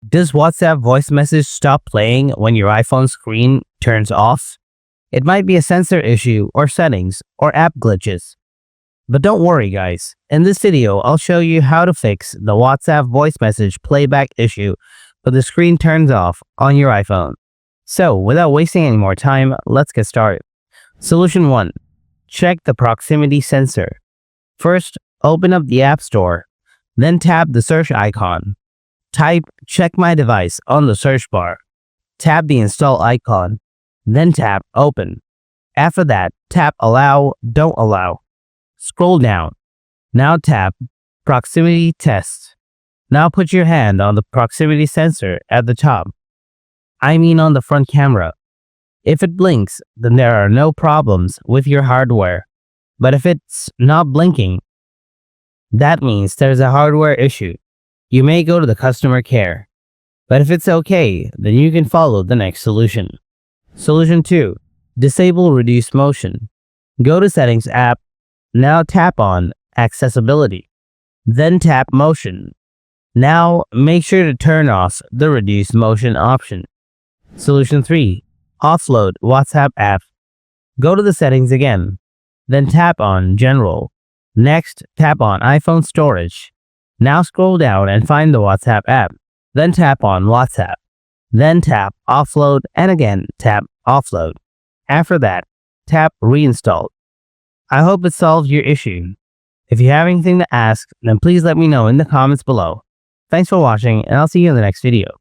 Does WhatsApp voice message stop playing when your iPhone screen turns off? It might be a sensor issue or settings or app glitches. But don't worry guys, in this video I'll show you how to fix the WhatsApp voice message playback issue when the screen turns off on your iPhone. So without wasting any more time, let's get started. Solution 1. Check the proximity sensor. First, open up the App Store, then tap the search icon. Type "Check my device" on the search bar. Tap the install icon, then tap Open. After that, tap Allow, Don't Allow. Scroll down. Now tap Proximity Test. Now put your hand on the proximity sensor at the top. I mean on the front camera. If it blinks, then there are no problems with your hardware. But if it's not blinking, that means there's a hardware issue. You may go to the customer care. But if it's okay, then you can follow the next solution. Solution 2. Disable Reduce Motion. Go to Settings app. Now tap on Accessibility. Then tap Motion. Now make sure to turn off the Reduce Motion option. Solution 3. Offload WhatsApp app. Go to the settings again. Then tap on General. Next, tap on iPhone Storage. Now scroll down and find the WhatsApp app. Then tap on WhatsApp. Then tap Offload and again tap Offload. After that, tap Reinstall. I hope it solved your issue. If you have anything to ask, then please let me know in the comments below. Thanks for watching, and I'll see you in the next video.